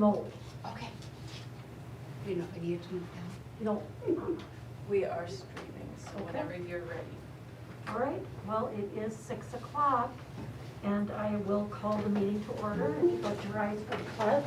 remote. Okay. You know, I need to move down. No. We are streaming, so Okay. whenever you're ready. All right, well, it is 6 o'clock, and I will call the meeting to order. If you'd like to rise for the pledge.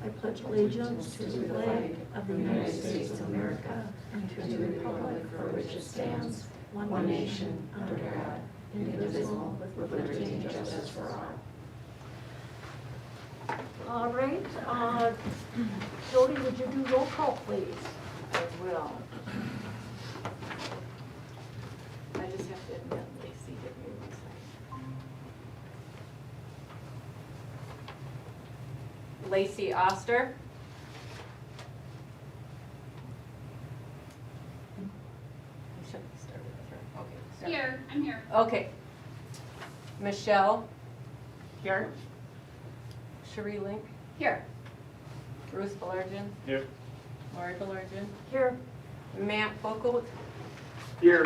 I pledge allegiance to the flag of the United States of America and to the republic for which it stands, one nation, under God, indivisible, with liberty and justice for all. All right, Jody, would you do roll call, please? I will. I just have to admit, Lacey did me excited. Lacey Oster. I shouldn't have started with her. Okay. start. Here, I'm here. Okay. Michelle. Here. Cherie Link. Here. Bruce Belargin. Here. Lori Belargin. Here. Matt Fokolt. Here.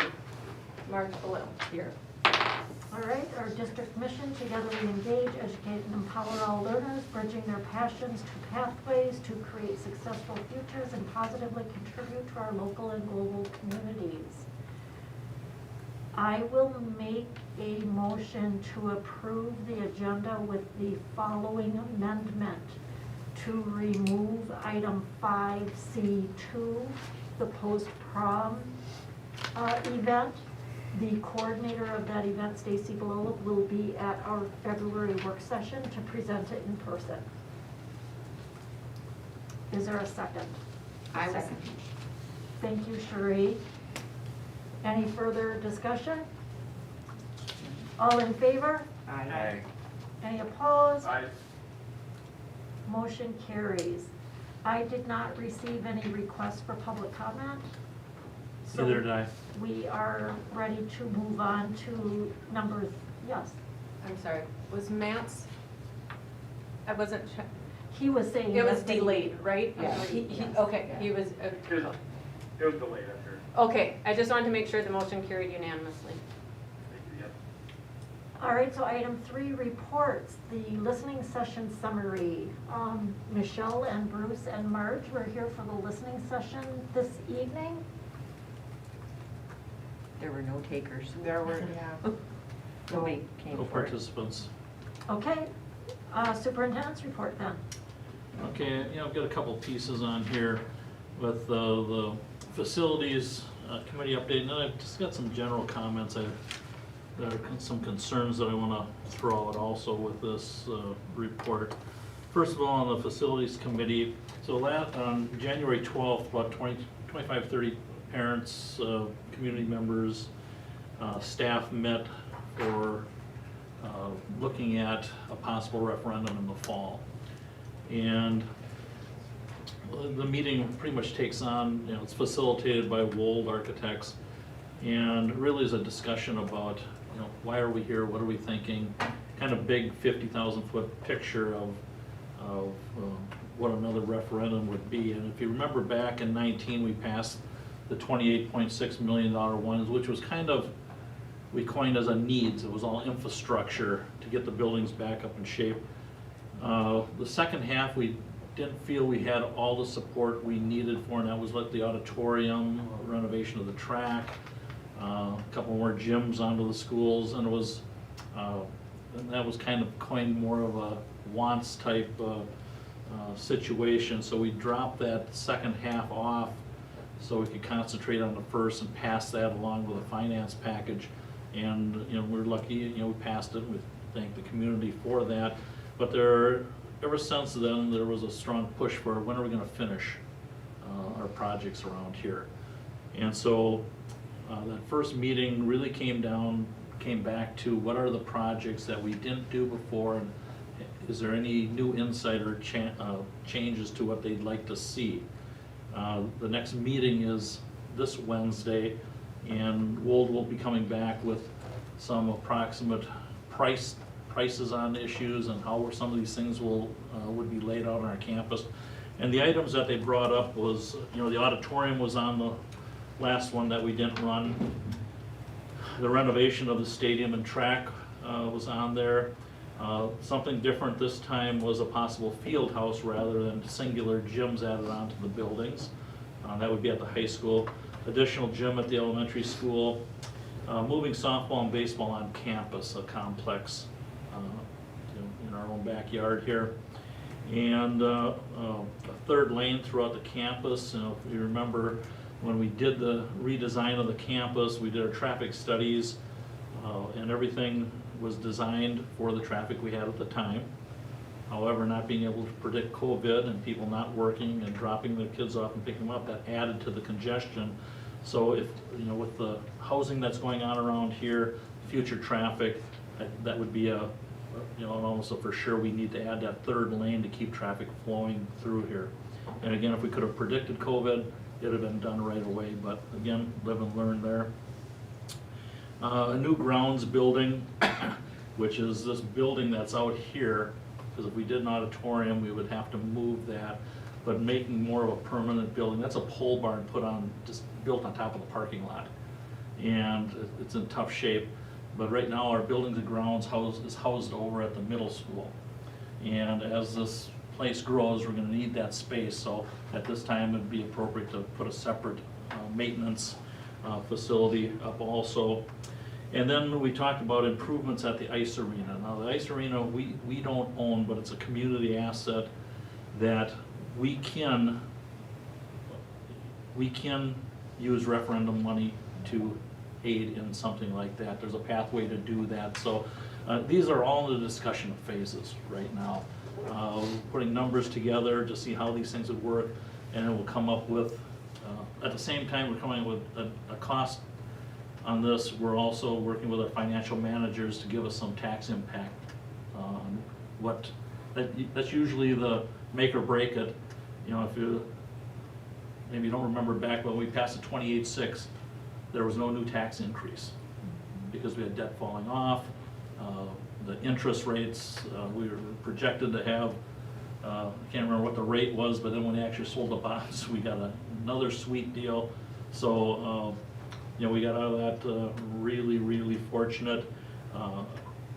Marge Below. Here. All right, our district mission, together we engage, educate, and empower all learners, bridging their passions to pathways to create successful futures and positively contribute to our local and global communities. I will make a motion to approve the agenda with the following amendment: to remove item 5C2, the post-prom event. The coordinator of that event, Stacy Below, will be at our February work session to present it in person. Is there a second? I will second. Thank you, Cherie. Any further discussion? All in favor? Aye. Any opposed? Aye. Motion carries. I did not receive any requests for public comment. So Neither did I. we are ready to move on to yes. I'm sorry, was Matt's, I wasn't, He was saying. it was yes, that he- he right? Yes. He- Okay, he was, It was delayed after. okay, I just wanted to make sure the motion carried unanimously. Yep. All right, so item 3, reports, the listening session summary. Michelle and Bruce and Marge were here for the listening session this evening. There were no takers. There were, yeah. Nobody came No for it. participants. Okay, superintendent's report then. Okay, I've got a couple pieces on here with the facilities committee update, and then I've just got some general comments. There are some concerns that I want to throw out also with this report. First of all, on the facilities committee, so on January 12th, about 25-30 parents, community members, staff met for looking at a possible referendum in the fall. And the meeting pretty much takes on, it's facilitated by Wold Architects, and really is a discussion about, why are we here, what are we thinking, kind of big 50,000 foot picture of what another referendum would be. And if you remember back in 19, we passed the $28.6 million ones, which was kind of, we coined as a needs. It was all infrastructure to get the buildings back up in shape. The second half, we didn't feel we had all the support we needed for, and that was like the auditorium, renovation of the track, a couple more gyms onto the schools, and it was, and that was kind of coined more of a wants type situation. So we dropped that second half off so we could concentrate on the first and pass that along with a finance package. And we're lucky, we passed it. We thank the community for that. But ever since then, there was a strong push for when are we going to finish our projects around here. And so that first meeting really came back to what are the projects that we didn't do before, and is there any new insight or changes to what they'd like to see. The next meeting is this Wednesday, and Wold will be coming back with some approximate prices on issues and how some of these things would be laid out on our campus. And the items that they brought up was, the auditorium was on the last one that we didn't run. The renovation of the stadium and track was on there. Something different this time was a possible field house rather than singular gyms added onto the buildings. That would be at the high school. Additional gym at the elementary school. Moving softball and baseball on campus, a complex in our own backyard here. And a third lane throughout the campus. If you remember, when we did the redesign of the campus, we did our traffic studies, and everything was designed for the traffic we had at the time. However, not being able to predict COVID and people not working and dropping their kids off and picking them up, that added to the congestion. So if, with the housing that's going on around here, future traffic, that would be almost a for sure, we need to add that third lane to keep traffic flowing through here. And again, if we could have predicted COVID, it'd have been done right away, but again, live and learn there. A new grounds building, which is this building that's out here, because if we did an auditorium, we would have to move that, but making more of a permanent building. That's a pole barn just built on top of the parking lot. And it's in tough shape, but right now our buildings and grounds is housed over at the middle school. And as this place grows, we're gonna need that space, so at this time it'd be appropriate to put a separate maintenance facility up also. And then we talked about improvements at the ice arena. Now the ice arena we don't own, but it's a community asset that we can use referendum money to aid in something like that. There's a pathway to do that. So these are all in the discussion phases right now. Putting numbers together to see how these things would work, and then we'll come up with, at the same time we're coming up with a cost on this. We're also working with our financial managers to give us some tax impact. That's usually the make or break it. If you maybe you don't remember back when we passed the 28.6, there was no new tax increase because we had debt falling off. The interest rates, we were projected to have, I can't remember what the rate was, but then when they actually sold the bonds, we got another sweet deal. So, we got out of that really, really fortunate. I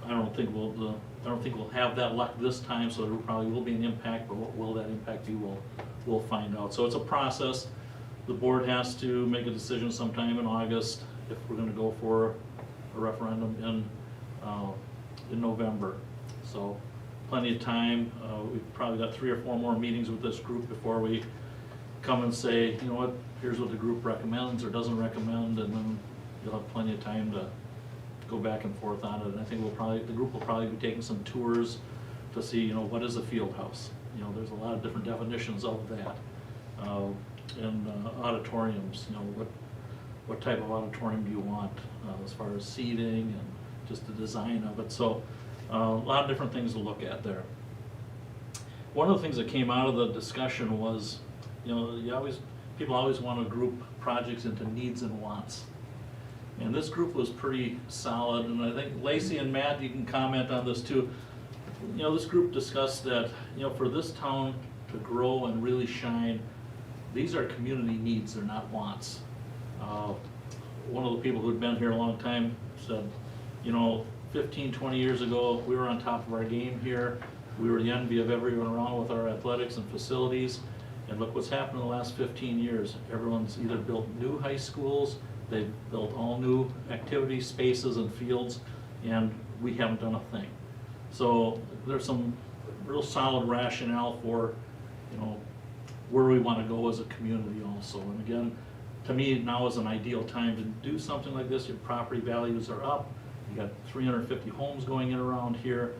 don't think we'll have that luck this time, so there probably will be an impact, but what will that impact be, we'll find out. So it's a process. The board has to make a decision sometime in August if we're gonna go for a referendum in November. So plenty of time. We've probably got 3 or 4 more meetings with this group before we come and say, you know what, here's what the group recommends or doesn't recommend, and then you'll have plenty of time to go back and forth on it. And I think the group will probably be taking some tours to see, what is a field house. There's a lot of different definitions of that. And auditoriums, what type of auditorium do you want as far as seating and just the design of it. So a lot of different things to look at there. One of the things that came out of the discussion was, people always want to group projects into needs and wants. And this group was pretty solid, and I think Lacey and Matt, you can comment on this too. This group discussed that, for this town to grow and really shine, these are community needs, they're not wants. One of the people who'd been here a long time said, 15, 20 years ago, we were on top of our game here. We were the envy of everyone around with our athletics and facilities. And look what's happened in the last 15 years. Everyone's either built new high schools, they've built all new activity spaces and fields, and we haven't done a thing. So there's some real solid rationale for, where we want to go as a community also. And again, to me, now is an ideal time to do something like this. Your property values are up. You got 350 homes going in around here,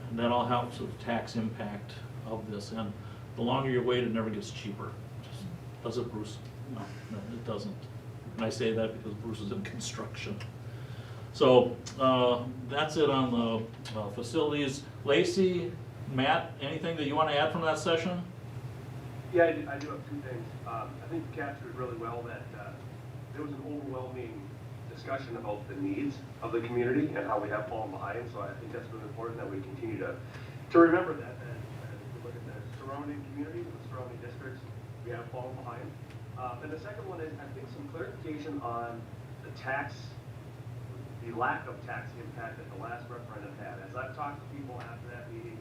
and that all helps with the tax impact of this. And the longer you wait, it never gets cheaper. Does it, Bruce? No, it doesn't. And I say that because Bruce is in construction. So that's it on the facilities. Lacey, Matt, anything that you want to add from that session? Yeah, I do have 2 things. I think you captured really well that there was an overwhelming discussion about the needs of the community and how we have fallen behind. So I think that's really important that we continue to remember that as we look at the surrounding communities and the surrounding districts, we have fallen behind. And the second one is, I think, some clarification on the tax the lack of tax impact that the last referendum had. As I've talked to people after that meeting,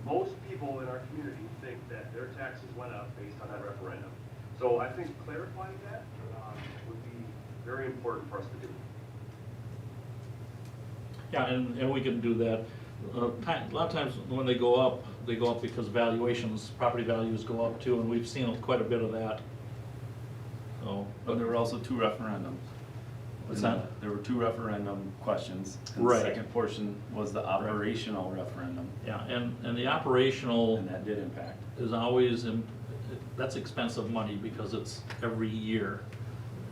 most people in our community think that their taxes went up based on that referendum. So I think clarifying that would be very important for us to do. Yeah, and we can do that. A lot of times when they go up because valuations, property values go up too, and we've seen quite a bit of that. So, But there were also two referendums. What's that? There were two referendum questions. And Right. the second portion was the operational referendum, yeah, and the operational and that did impact. is always, that's expensive money because it's every year.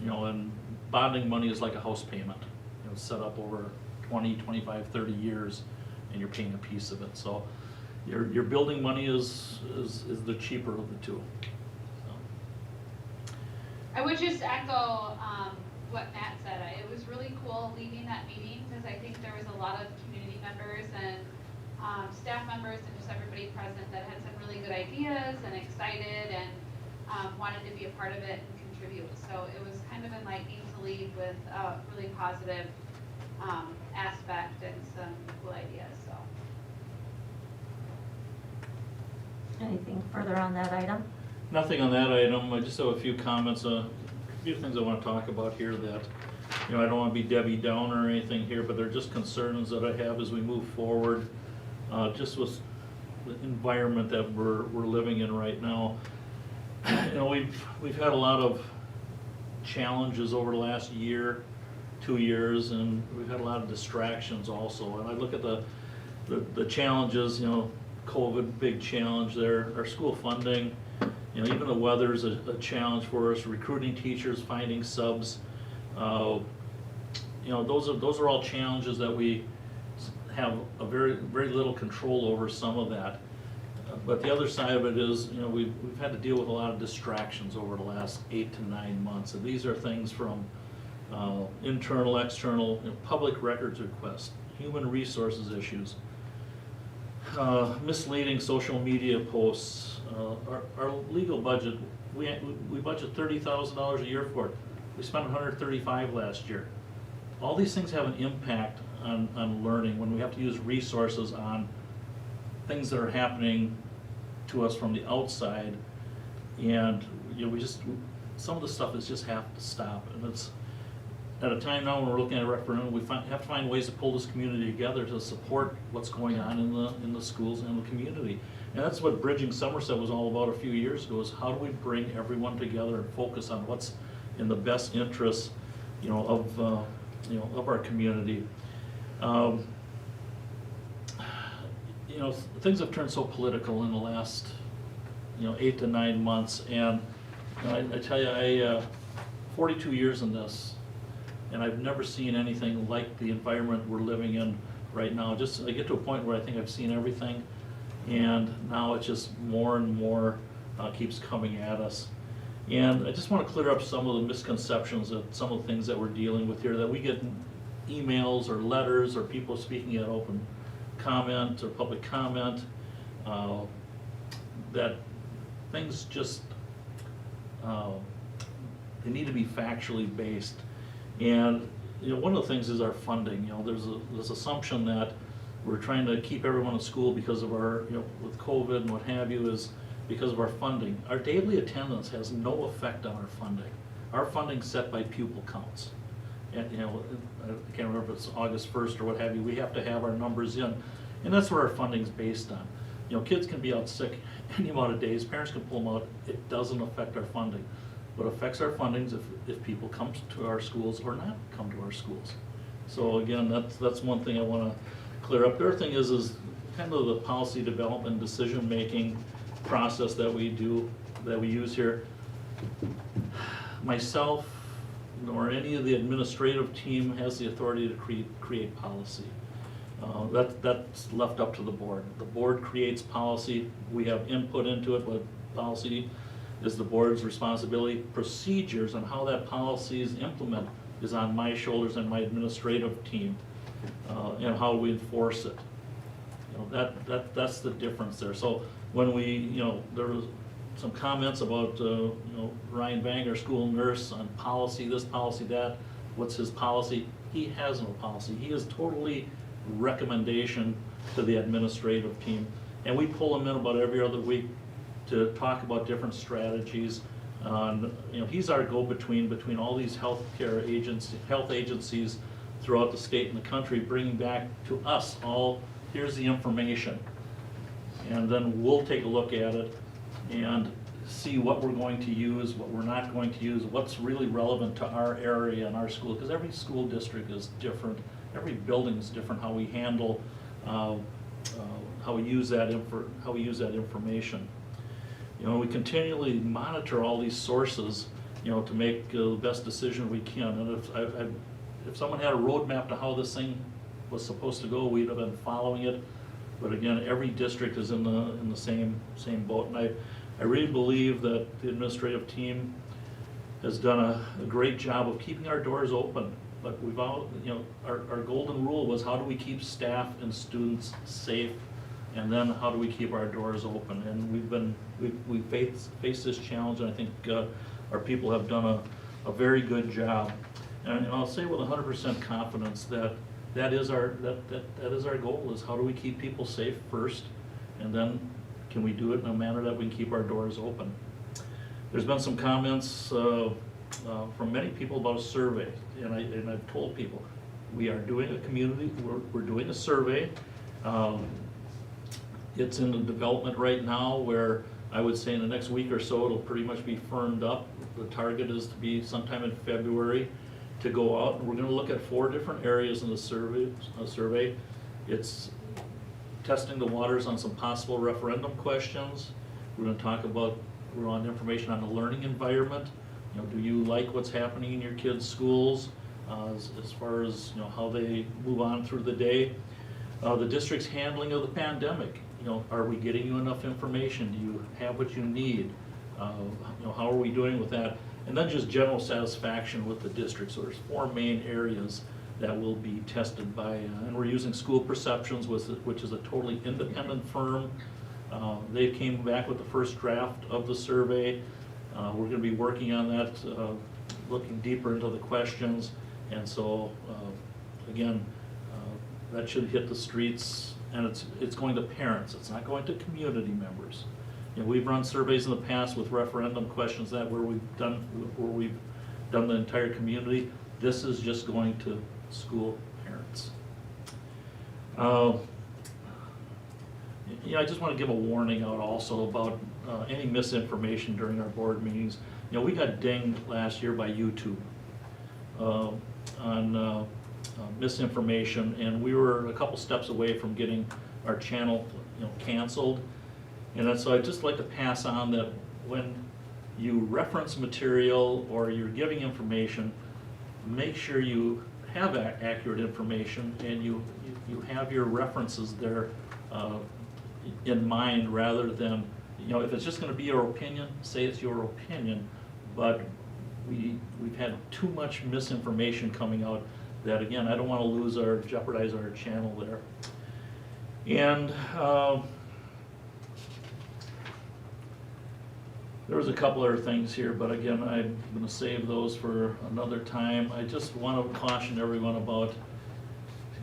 You know, and bonding money is like a house payment. You know, it's set up over 20, 25, 30 years, and you're paying a piece of it. So your building money is the cheaper of the two. So. I would just echo what Matt said. It was really cool leaving that meeting because I think there was a lot of community members and staff members and just everybody present that had some really good ideas and excited and wanted to be a part of it and contribute. So it was kind of enlightening to leave with a really positive aspect and some cool ideas. So. Anything further on that item? Nothing on that item. I just have a few comments, a few things I want to talk about here that, you know, I don't want to be Debbie Downer or anything here, but they're just concerns that I have as we move forward, just with the environment that we're living in right now. You know, we've had a lot of challenges over the last year, 2 years, and we've had a lot of distractions also. And I look at the challenges, you know, COVID, big challenge there, our school funding, you know, even the weather's a challenge for us, recruiting teachers, finding subs. You know, those are all challenges that we have a very little control over some of that. But the other side of it is, you know, we've had to deal with a lot of distractions over the last 8 to 9 months. And these are things from internal, external, you know, public records requests, human resources issues, misleading social media posts, our legal budget. We budget $30,000 a year for it. We spent $135,000 last year. All these things have an impact on learning when we have to use resources on things that are happening to us from the outside, and you know, some of the stuff is just have to stop. And it's at a time now when we're looking at a referendum, we have to find ways to pull this community together to support what's going on in the schools and the community. And that's what Bridging Somerset was all about a few years ago, is how do we bring everyone together and focus on what's in the best interests, you know, of our community. You know, things have turned so political in the last, you know, 8 to 9 months, and you know, I tell you, 42 years in this, and I've never seen anything like the environment we're living in right now. I get to a point where I think I've seen everything, and now it's just more and more keeps coming at us. And I just want to clear up some of the misconceptions that some of the things that we're dealing with here, that we get emails or letters or people speaking at open comment or public comment, that things just, they need to be factually based. And you know, one of the things is our funding. You know, there's this assumption that we're trying to keep everyone in school because of our, you know, with COVID and what have you, is because of our funding. Our daily attendance has no effect on our funding. Our funding's set by pupil counts. And you know, I can't remember if it's August 1st or what have you, we have to have our numbers in. And that's what our funding's based on. You know, kids can be out sick any amount of days, parents can pull them out, it doesn't affect our funding. What affects our funding is if people come to our schools or not come to our schools. So again, that's one thing I want to clear up. The other thing is kind of the policy development, decision-making process that we use here. Myself, nor any of the administrative team has the authority to create policy. That's left up to the board. The board creates policy. We have input into it, but policy is the board's responsibility. Procedures on how that policy is implemented is on my shoulders and my administrative team, and how we enforce it. You know, that's the difference there. So when we, you know, there was some comments about, you know, Ryan Bang, our school nurse, on policy, this policy, that, what's his policy? he has no policy. He is totally recommendation to the administrative team. And we pull him in about every other week to talk about different strategies. He's our go-between between all these health agencies throughout the state and the country, bringing back to us all, here's the information. And then we'll take a look at it and see what we're going to use, what we're not going to use, what's really relevant to our area and our school, because every school district is different, every building is different, how we handle, how we use that information. We continually monitor all these sources, to make the best decision we can. And if someone had a roadmap to how this thing was supposed to go, we'd have been following it. But again, every district is in the same boat. And I really believe that the administrative team has done a great job of keeping our doors open. But we've all, our golden rule was, how do we keep staff and students safe? And then how do we keep our doors open? And we've faced this challenge, and I think our people have done a very good job. And I'll say with 100% confidence that is our goal, is how do we keep people safe first, and then can we do it in a manner that we can keep our doors open. There's been some comments from many people about a survey, and I've told people, we are doing we're doing a survey. It's in the development right now, where I would say in the next week or so it'll pretty much be firmed up. The target is to be sometime in February to go out, and we're going to look at 4 different areas in the survey. It's testing the waters on some possible referendum questions. We're going to talk about, we're on information on the learning environment. Do you like what's happening in your kids' schools, as far as how they move on through the day. The district's handling of the pandemic. Are we getting you enough information? Do you have what you need? How are we doing with that? And then just general satisfaction with the district. So there's 4 main areas that will be tested by, and we're using School Perceptions, which is a totally independent firm. They came back with the first draft of the survey. We're going to be working on that, looking deeper into the questions. And so, again, that should hit the streets, and it's going to parents. It's not going to community members. We've run surveys in the past with referendum questions where we've done the entire community. This is just going to school parents. I just want to give a warning out also about any misinformation during our board meetings. We got dinged last year by YouTube on misinformation, and we were a couple steps away from getting our channel canceled. And so I'd just like to pass on that when you reference material or you're giving information, make sure you have accurate information and you have your references there in mind, rather than, if it's just going to be your opinion, say it's your opinion. But we've had too much misinformation coming out that, again, I don't want to jeopardize our channel there. And there was a couple other things here, but again, I'm going to save those for another time. I just want to caution everyone about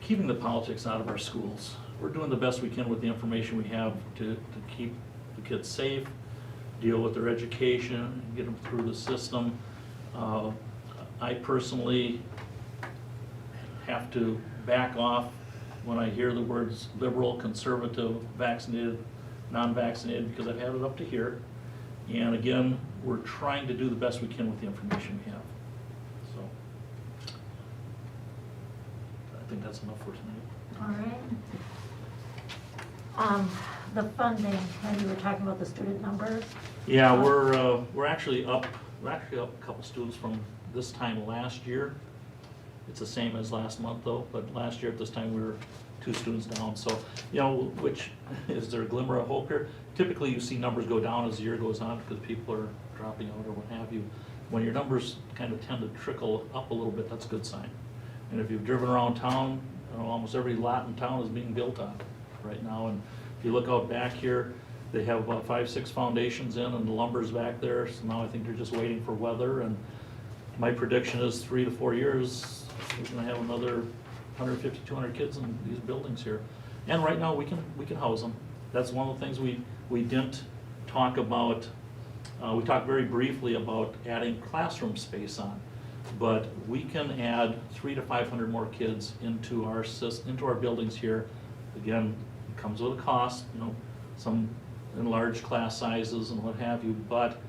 keeping the politics out of our schools. We're doing the best we can with the information we have to keep the kids safe, deal with their education, get them through the system. I personally have to back off when I hear the words liberal, conservative, vaccinated, non-vaccinated, because I've had it up to here. And again, we're trying to do the best we can with the information we have. So I think that's enough for tonight. All right. The funding, and you were talking about the student numbers. Yeah, we're actually up a couple students from this time last year. It's the same as last month though, but last year at this time we were 2 students down. So, which is there a glimmer of hope here? Typically you see numbers go down as the year goes on because people are dropping out or what have you. When your numbers kind of tend to trickle up a little bit, that's a good sign. And if you've driven around town, almost every lot in town is being built on right now. And if you look out back here, they have about 5-6 foundations in, and the lumber's back there. So now I think they're just waiting for weather. And my prediction is 3 to 4 years, we're gonna have another 150, 200 kids in these buildings here. And right now, we can house them. That's one of the things we didn't talk about. We talked very briefly about adding classroom space on, but we can add 300 to 500 more kids into our buildings here. Again, it comes with a cost, you know, some enlarged class sizes and what have you, but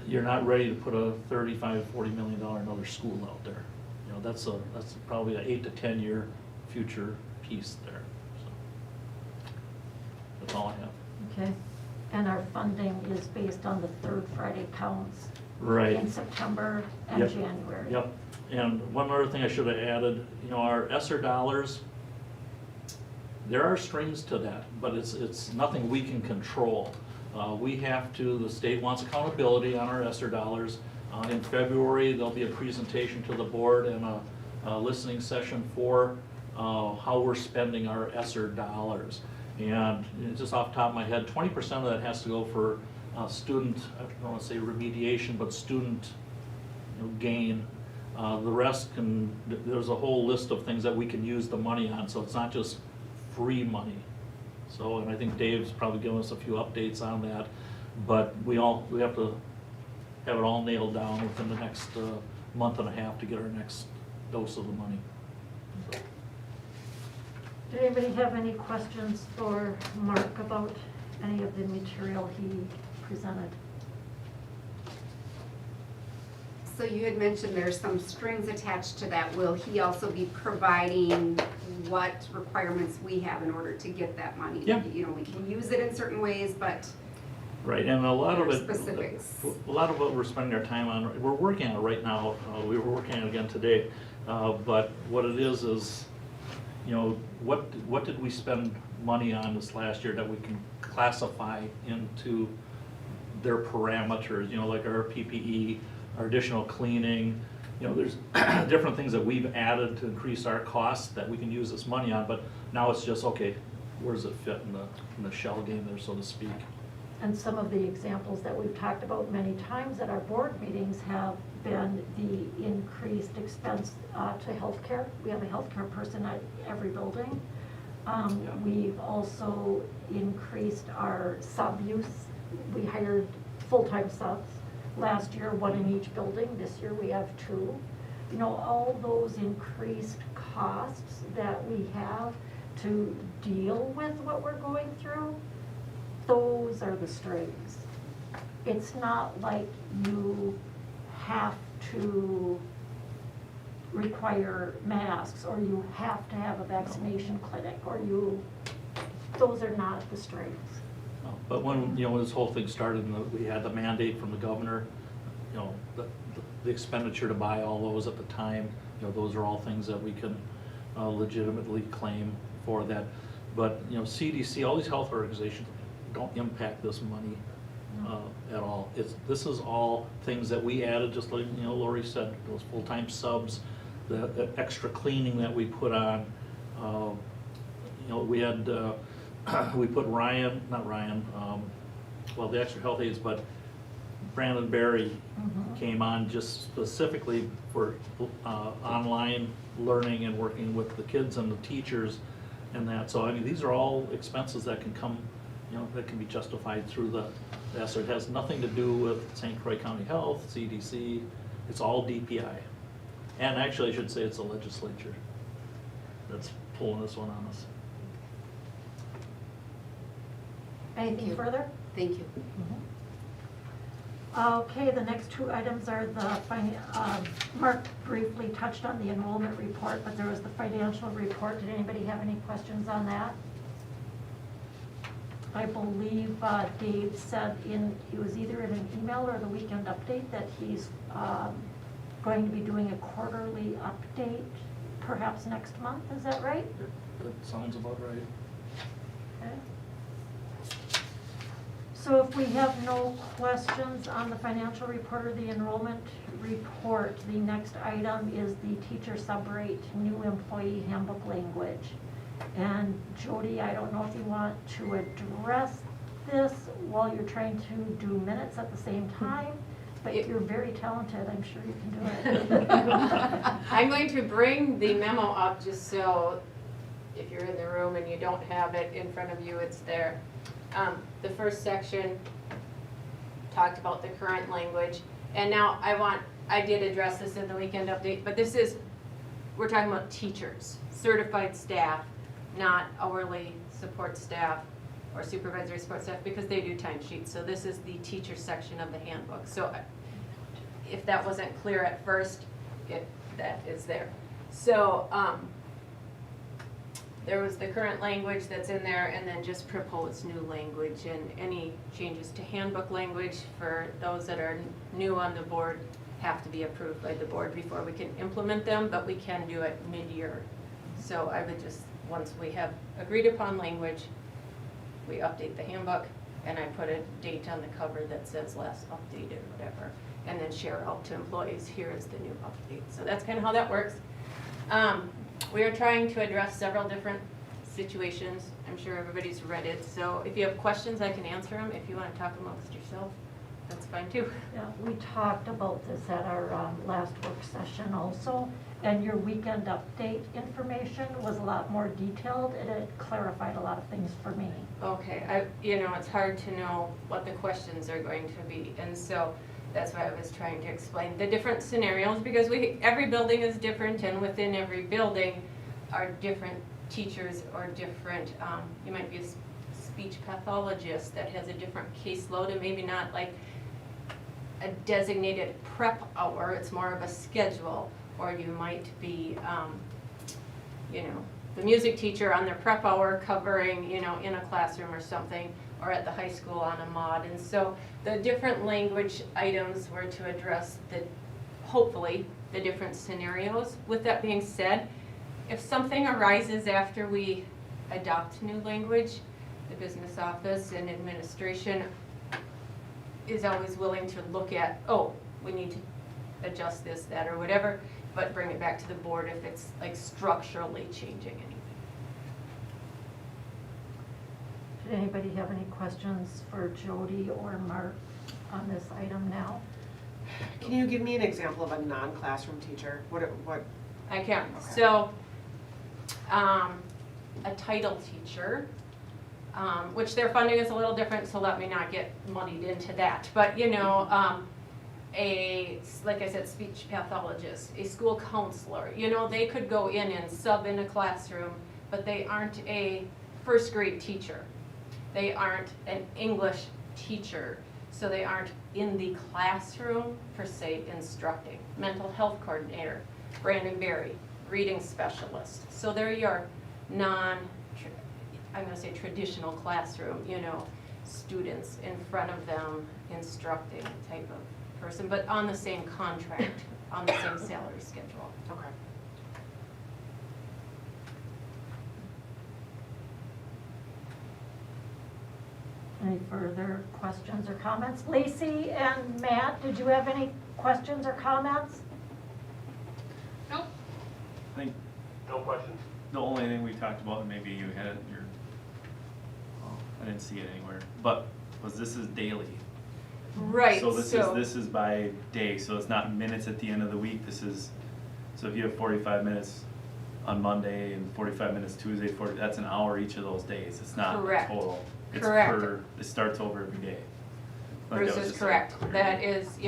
you're not ready to put a $35, $40 million another school out there. You know, that's probably an 8 to 10 year future piece there. So that's all I have. Okay, and our funding is based on the third Friday counts. Right. In September and Yep. January. Yep, and one other thing I should have added, you know, our ESSER dollars, there are strings to that, but it's nothing we can control. The state wants accountability on our ESSER dollars. In February, there'll be a presentation to the board and a listening session for how we're spending our ESSER dollars. And just off the top of my head, 20% of that has to go for student, I don't want to say remediation, but student, you know, gain. The rest there's a whole list of things that we can use the money on, so it's not just free money. So, and I think Dave's probably given us a few updates on that, but we have to have it all nailed down within the next month and a half to get our next dose of the money. So. Did anybody have any questions for Mark about any of the material he presented? So you had mentioned there's some strings attached to that. Will he also be providing what requirements we have in order to get that money? Yeah. You know, we can use it in certain ways, but Right, and a lot of it, specifics. a lot of what we're spending our time on, we're working on it right now. We were working on it again today. But what it is, you know, what did we spend money on this last year that we can classify into their parameters, you know, like our PPE, our additional cleaning, you know, there's different things that we've added to increase our costs that we can use this money on, but now it's just, okay, where does it fit in the shell game there, so to speak? And some of the examples that we've talked about many times at our board meetings have been the increased expense to healthcare. We have a healthcare person at every building. We've also increased our sub use. We hired full-time subs. Last year, 1 in each building. This year, we have 2. You know, all those increased costs that we have to deal with what we're going through, those are the strings. It's not like you have to require masks, or you have to have a vaccination clinic, or those are not the strings. But when, you know, when this whole thing started, and we had the mandate from the governor, you know, the expenditure to buy all those at the time, you know, those are all things that we can legitimately claim for that. But, you know, CDC, all these health organizations don't impact this money at all. This is all things that we added, just like, you know, Lori said, those full-time subs, the extra cleaning that we put on. You know, we had, we put the extra health aides, but Brandon Berry came on just specifically for online learning and working with the kids and the teachers and that. So, I mean, these are all expenses that can come, you know, that can be justified through the ESSER. It has nothing to do with St. Croix County Health, CDC, it's all DPI. And actually, I should say it's the legislature that's pulling this one on us. Anything further? Thank you. Okay, the next 2 items are Mark briefly touched on the enrollment report, but there was the financial report. Did anybody have any questions on that? I believe Dave said it was either in an email or the weekend update that he's going to be doing a quarterly update perhaps next month, is that right? That sounds about right. Okay. So if we have no questions on the financial report or the enrollment report, the next item is the teacher subrate new employee handbook language. And Jody, I don't know if you want to address this while you're trying to do minutes at the same time. But you're very talented, I'm sure you can do it. I'm going to bring the memo up just so if you're in the room and you don't have it in front of you, it's there. The first section talked about the current language. And now I did address this in the weekend update, but we're talking about teachers, certified staff, not hourly support staff or supervisory support staff, because they do timesheets. So this is the teacher section of the handbook. So if that wasn't clear at first, that is there. So there was the current language that's in there, and then just proposed new language, and any changes to handbook language for those that are new on the board have to be approved by the board before we can implement them, but we can do it mid-year. So I would just, once we have agreed upon language, we update the handbook, and I put a date on the cover that says last updated or whatever, and then share out to employees, here is the new update. So that's kind of how that works. We are trying to address several different situations. I'm sure everybody's read it, so if you have questions, I can answer them. If you want to talk amongst yourself, that's fine too. Yeah, we talked about this at our last work session also, and your weekend update information was a lot more detailed, and it clarified a lot of things for me. Okay, it's hard to know what the questions are going to be, and so that's why I was trying to explain the different scenarios, because every building is different, and within every building are different teachers or different, you might be a speech pathologist that has a different caseload, and maybe not like a designated prep hour, it's more of a schedule, or you might be, the music teacher on their prep hour covering, in a classroom or something, or at the high school on a mod. And so the different language items were to address hopefully, the different scenarios. With that being said, if something arises after we adopt new language, the business office and administration is always willing to look at, we need to adjust this, that, or whatever, but bring it back to the board if it's like structurally changing anything. Did anybody have any questions for Jody or Mark on this item now? Can you give me an example of a non-classroom teacher? What? I can. Okay. So, a title teacher, which their funding is a little different, so let me not get muddied into that. But, like I said, speech pathologist, a school counselor, they could go in and sub in a classroom, but they aren't a first grade teacher. They aren't an English teacher, so they aren't in the classroom per se instructing. Mental health coordinator, Brandon Berry, reading specialist. So they're your I'm going to say traditional classroom, students in front of them instructing type of person, but on the same contract, on the same salary schedule. Okay. Any further questions or comments? Lacey and Matt, did you have any questions or comments? Nope. I think No questions? the only thing we talked about, and maybe you had it in your, I didn't see it anywhere, but this is daily. Right. So this is by day, so it's not minutes at the end of the week, so if you have 45 minutes on Monday and 45 minutes Tuesday, that's an hour each of those days, it's not Correct. total. It's Correct. it starts over every day. Like Bruce that was is just correct. clear. That is,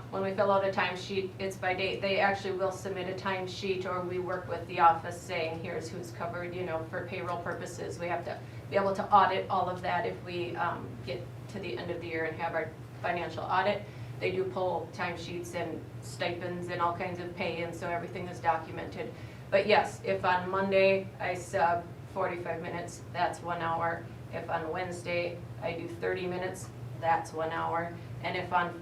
when we fill out a timesheet, it's by date. They actually will submit a timesheet, or we work with the office saying, here's who's covered, for payroll purposes. We have to be able to audit all of that if we get to the end of the year and have our financial audit. They do pull timesheets and stipends and all kinds of pay, and so everything is documented. But yes, if on Monday I sub 45 minutes, that's 1 hour. If on Wednesday I do 30 minutes, that's 1 hour. And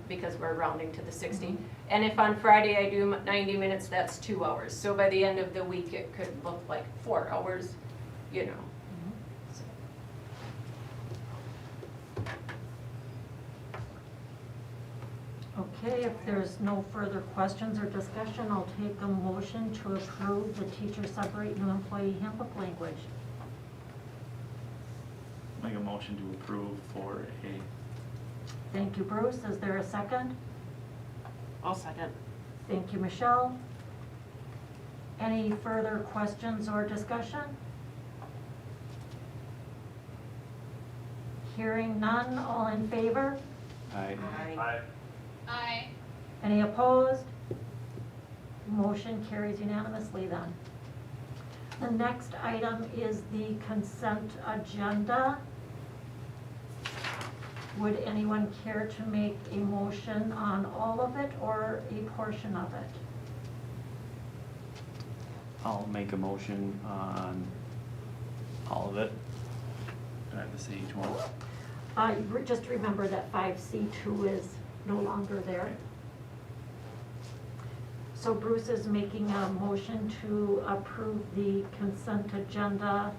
because we're rounding to the 60. And if on Friday I do 90 minutes, that's 2 hours. So by the end of the week, it could look like 4 hours, So. Okay, if there's no further questions or discussion, I'll take a motion to approve the teacher separate new employee handbook language. Make a motion to approve for Thank you, Bruce. Is there a second? I'll second. Thank you, Michelle. Any further questions or discussion? Hearing none, all in favor? Aye. Aye. Aye. Any opposed? Motion carries unanimously then. The next item is the consent agenda. Would anyone care to make a motion on all of it or a portion of it? I'll make a motion on all of it. And I have to say each one. Just remember that 5C2 is no longer there. So Bruce is making a motion to approve the consent agenda,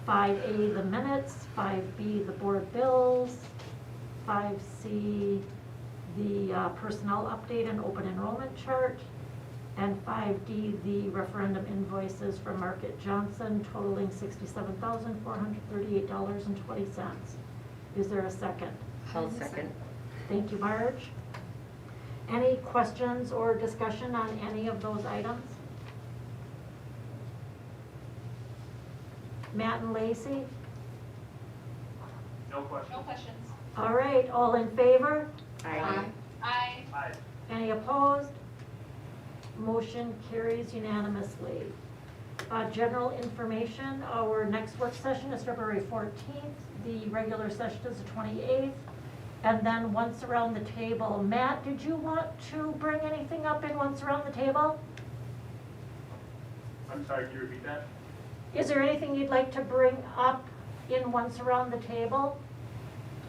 5A, the minutes, 5B, the board bills, 5C, the personnel update and open enrollment chart, and 5D, the referendum invoices for Market Johnson totaling $67,438.20. Is there a second? I'll second. Thank you, Marge. Any questions or discussion on any of those items? Matt and Lacey? No question. No questions. All right, all in favor? Aye. Aye. Aye. Any opposed? Motion carries unanimously. General information, our next work session is February 14th. The regular session is the 28th. And then once around the table. Matt, did you want to bring anything up in once around the table? I'm sorry, can you repeat that? Is there anything you'd like to bring up in once around the table?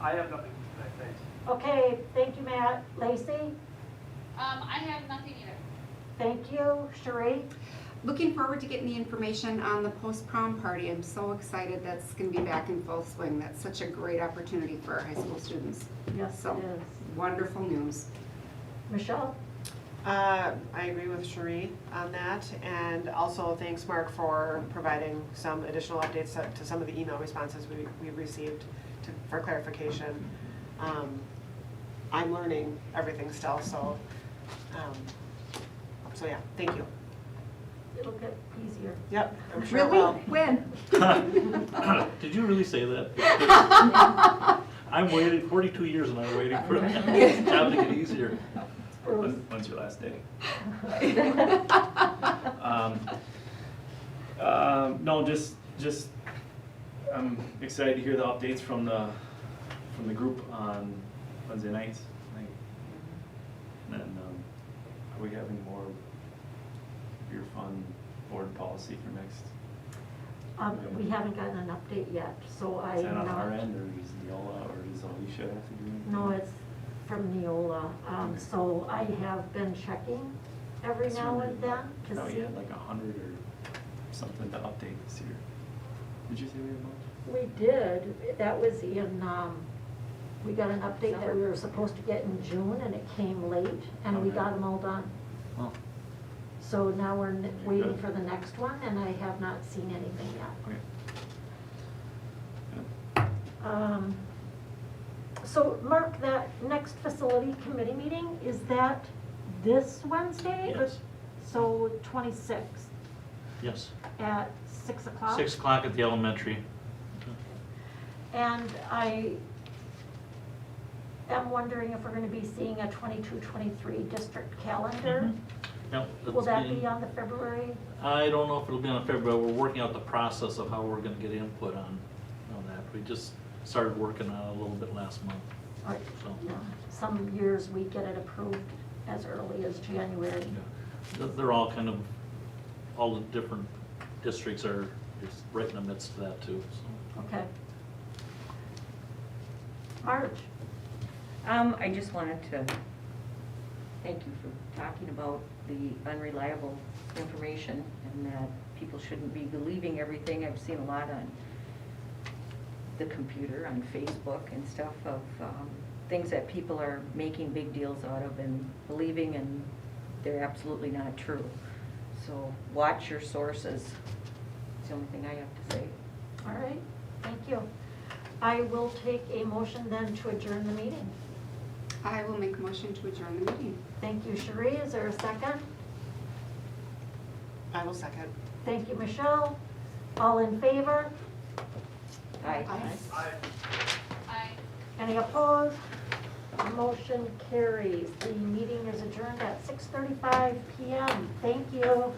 I have nothing tonight, thanks. Okay, thank you, Matt. Lacey? I have nothing either. Thank you. Sheree? Looking forward to getting the information on the post-prom party. I'm so excited that's gonna be back in full swing. That's such a great opportunity for our high school students. Yes, So, it is. wonderful news. Michelle? I agree with Cherie on that, and also thanks, Mark, for providing some additional updates to some of the email responses we received for clarification. I'm learning everything still, so yeah, thank you. It'll get easier. Yep, I'm sure it will. When? Did you really say that? I'm waiting 42 years and I'm waiting for that job to get easier. When's your last day? No, just I'm excited to hear the updates from the group on Wednesday nights. And then are we having more beer fun board policy for next? We haven't gotten an update yet, so I. Is that on our end, or does Neola, or does Alicia have to do anything? No, it's from Neola. So I have been checking every now and then to No, see. you had like 100 or something to update this year. Did you say we had much? We did. That was in, we got an update that we were supposed to get in June and it came late and we Okay. got them all done. Oh, So now we're waiting Good. for the next one and I have not seen anything yet. okay. So Mark, that next facility committee meeting, is that this Wednesday? Yes. So 26th Yes. at 6 o'clock? 6 o'clock at the elementary. And I am wondering if we're gonna be seeing a 22-23 district calendar? No, Will that be on the February? I don't know if it'll be on February. We're working out the process of how we're gonna get input on that. We just started working on it a little bit last month. Or, So, yeah, some years we get it approved as early as January. yeah. They're all kind of, all the different districts are just right in the midst of that too, so. Okay. Marge? I just wanted to thank you for talking about the unreliable information and that people shouldn't be believing everything. I've seen a lot on the computer, on Facebook and stuff of things that people are making big deals out of and believing, and they're absolutely not true. So watch your sources. It's the only thing I have to say. All right, thank you. I will take a motion then to adjourn the meeting. I will make a motion to adjourn the meeting. Thank you, Cherie. Is there a second? I will second. Thank you, Michelle. All in favor? Aye. Aye. Any opposed? Motion carries. The meeting is adjourned at 6:35 PM. Thank you.